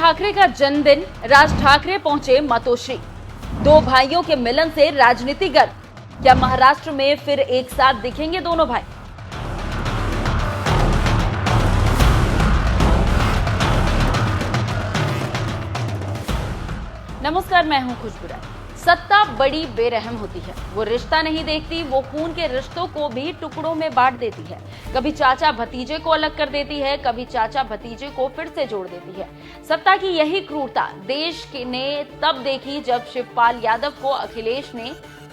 ठाकरे का जन्मदिन, राज ठाकरे पहुंचे मातोश्री। दो भाइयों के मिलन से राजनीति गर्म। क्या महाराष्ट्र में फिर एक साथ दिखेंगे दोनों भाई? नमस्कार, मैं हूं खुशबू राय। सत्ता बड़ी बेरहम होती है। वो रिश्ता नहीं देखती, वो खून के रिश्तों को भी टुकड़ों में बांट देती है। कभी चाचा भतीजे को अलग कर देती है, कभी चाचा भतीजे को फिर से जोड़ देती है। सत्ता की यही क्रूरता देश ने तब देखी जब शिवपाल यादव को अखिलेश ने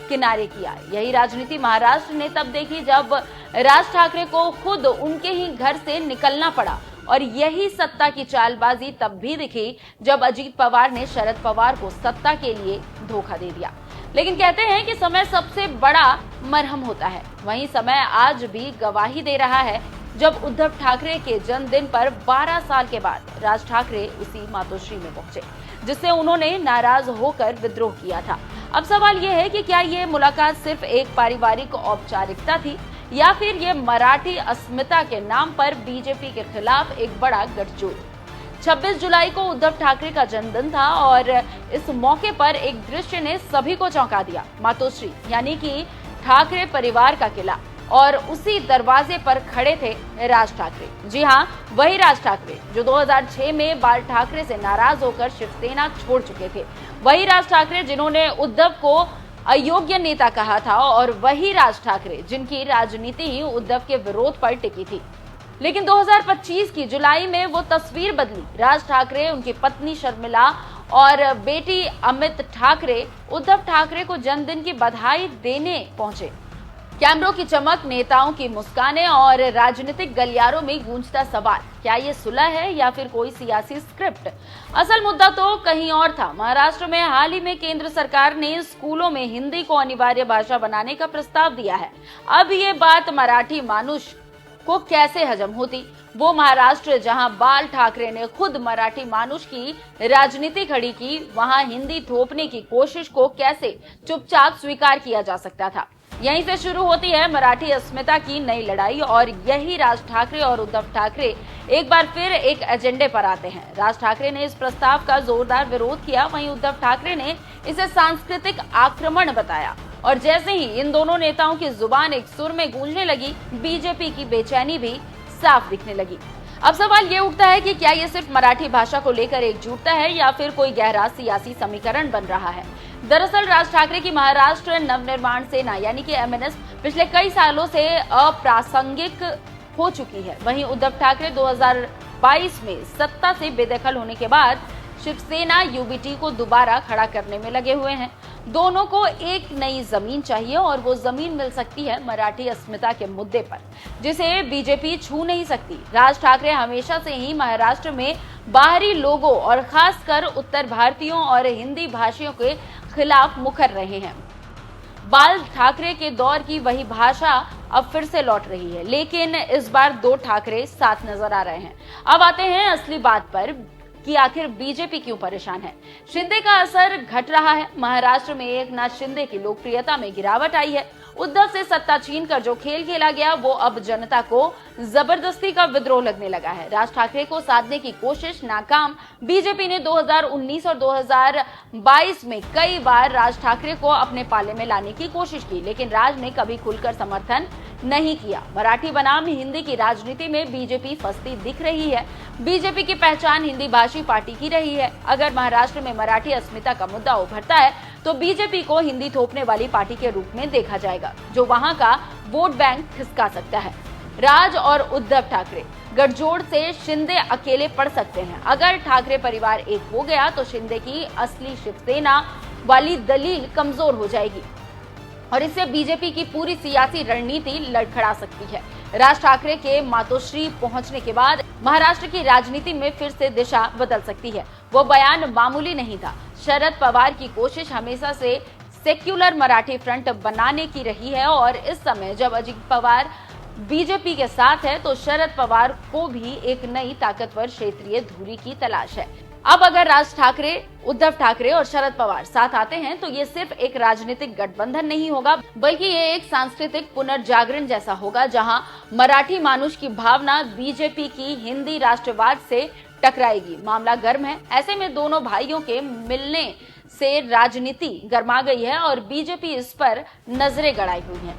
किनारे किया। यही राजनीति महाराष्ट्र ने तब देखी जब राज ठाकरे को खुद उनके ही घर से निकलना पड़ा। और यही सत्ता की चालबाजी तब भी दिखी जब अजीत पवार ने शरद पवार को सत्ता के लिए धोखा दे दिया। लेकिन कहते हैं कि समय सबसे बड़ा मरहम होता है। वहीं समय आज भी गवाही दे रहा है जब उद्धव ठाकरे के जन्मदिन पर 12 साल के बाद राज ठाकरे उसी मातोश्री में पहुंचे जिससे उन्होंने नाराज होकर विद्रोह किया था। अब सवाल यह है कि क्या ये मुलाकात सिर्फ एक पारिवारिक औपचारिकता थी या फिर ये मराठी अस्मिता के नाम पर बीजेपी के खिलाफ एक बड़ा गठजोड़। 26 जुलाई को उद्धव ठाकरे का जन्मदिन था और इस मौके पर एक दृश्य ने सभी को चौंका दिया। मातोश्री यानी कि ठाकरे परिवार का किला, और उसी दरवाजे पर खड़े थे राज ठाकरे। जी हाँ, वही राज ठाकरे जो 2006 में बाल ठाकरे से नाराज होकर शिवसेना छोड़ चुके थे। वही राज ठाकरे जिन्होंने उद्धव को अयोग्य नेता कहा था, और वही राज ठाकरे जिनकी राजनीति ही उद्धव के विरोध पर टिकी थी। लेकिन 2025 की जुलाई में वो तस्वीर बदली। राज ठाकरे, उनकी पत्नी शर्मिला और बेटी अमित ठाकरे उद्धव ठाकरे को जन्मदिन की बधाई देने पहुंचे। कैमरों की चमक, नेताओं की मुस्कानें और राजनीतिक गलियारों में गूंजता सवाल, क्या ये सुलह है या फिर कोई सियासी स्क्रिप्ट? असल मुद्दा तो कहीं और था। महाराष्ट्र में हाल ही में केंद्र सरकार ने स्कूलों में हिंदी को अनिवार्य भाषा बनाने का प्रस्ताव दिया है। अब ये बात मराठी मानुष को कैसे हजम होती? वो महाराष्ट्र जहां बाल ठाकरे ने खुद मराठी मानुष की राजनीति खड़ी की, वहां हिंदी थोपने की कोशिश को कैसे चुपचाप स्वीकार किया जा सकता था? यहीं से शुरू होती है मराठी अस्मिता की नई लड़ाई, और यही राज ठाकरे और उद्धव ठाकरे एक बार फिर एक एजेंडे पर आते हैं। राज ठाकरे ने इस प्रस्ताव का जोरदार विरोध किया, वहीं उद्धव ठाकरे ने इसे सांस्कृतिक आक्रमण बताया। और जैसे ही इन दोनों नेताओं की जुबान एक सुर में गूंजने लगी, बीजेपी की बेचैनी भी साफ दिखने लगी। अब सवाल ये उठता है कि क्या ये सिर्फ मराठी भाषा को लेकर एकजुटता है या फिर कोई गहरा सियासी समीकरण बन रहा है? दरअसल राज ठाकरे की महाराष्ट्र नवनिर्माण सेना यानी कि एमएनएस पिछले कई सालों से अप्रासंगिक हो चुकी है। वहीं उद्धव ठाकरे 2022 में सत्ता से बेदखल होने के बाद शिवसेना यूबीटी को दोबारा खड़ा करने में लगे हुए हैं। दोनों को एक नई जमीन चाहिए, और वो जमीन मिल सकती है मराठी अस्मिता के मुद्दे पर, जिसे बीजेपी छू नहीं सकती। राज ठाकरे हमेशा से ही महाराष्ट्र में बाहरी लोगों और खासकर उत्तर भारतीयों और हिंदी भाषियों के खिलाफ मुखर रहे हैं। बाल ठाकरे के दौर की वही भाषा अब फिर से लौट रही है, लेकिन इस बार दो ठाकरे साथ नजर आ रहे हैं। अब आते हैं असली बात पर कि आखिर बीजेपी क्यों परेशान है। शिंदे का असर घट रहा है। महाराष्ट्र में एकनाथ शिंदे की लोकप्रियता में गिरावट आई है। उद्धव से सत्ता छीनकर जो खेल खेला गया, वो अब जनता को जबरदस्ती का विद्रोह लगने लगा है। राज ठाकरे को साधने की कोशिश नाकाम। बीजेपी ने 2019 और 2022 में कई बार राज ठाकरे को अपने पाले में लाने की कोशिश की, लेकिन राज ने कभी खुलकर समर्थन नहीं किया। मराठी बनाम हिंदी की राजनीति में बीजेपी फंसती दिख रही है। बीजेपी की पहचान हिंदी भाषी पार्टी की रही है। अगर महाराष्ट्र में मराठी अस्मिता का मुद्दा उभरता है तो बीजेपी को हिंदी थोपने वाली पार्टी के रूप में देखा जाएगा, जो वहां का वोट बैंक खिसका सकता है। राज और उद्धव ठाकरे गठजोड़ से शिंदे अकेले पड़ सकते हैं। अगर ठाकरे परिवार एक हो गया तो शिंदे की असली शिवसेना वाली दलील कमजोर हो जाएगी, और इससे बीजेपी की पूरी सियासी रणनीति लड़खड़ा सकती है। राज ठाकरे के मातोश्री पहुंचने के बाद महाराष्ट्र की राजनीति में फिर से दिशा बदल सकती है। वो बयान मामूली नहीं था। शरद पवार की कोशिश हमेशा से सेक्युलर मराठी फ्रंट बनाने की रही है, और इस समय जब अजित पवार बीजेपी के साथ है तो शरद पवार को भी एक नई ताकतवर क्षेत्रीय धुरी की तलाश है। अब अगर राज ठाकरे, उद्धव ठाकरे और शरद पवार साथ आते हैं तो ये सिर्फ एक राजनीतिक गठबंधन नहीं होगा, बल्कि ये एक सांस्कृतिक पुनर्जागरण जैसा होगा, जहां मराठी मानुष की भावना बीजेपी की हिंदी राष्ट्रवाद से टकराएगी। मामला गर्म है। ऐसे में दोनों भाइयों के मिलने से राजनीति गर्मा गई है और बीजेपी इस पर नजरें गड़ाई हुई है।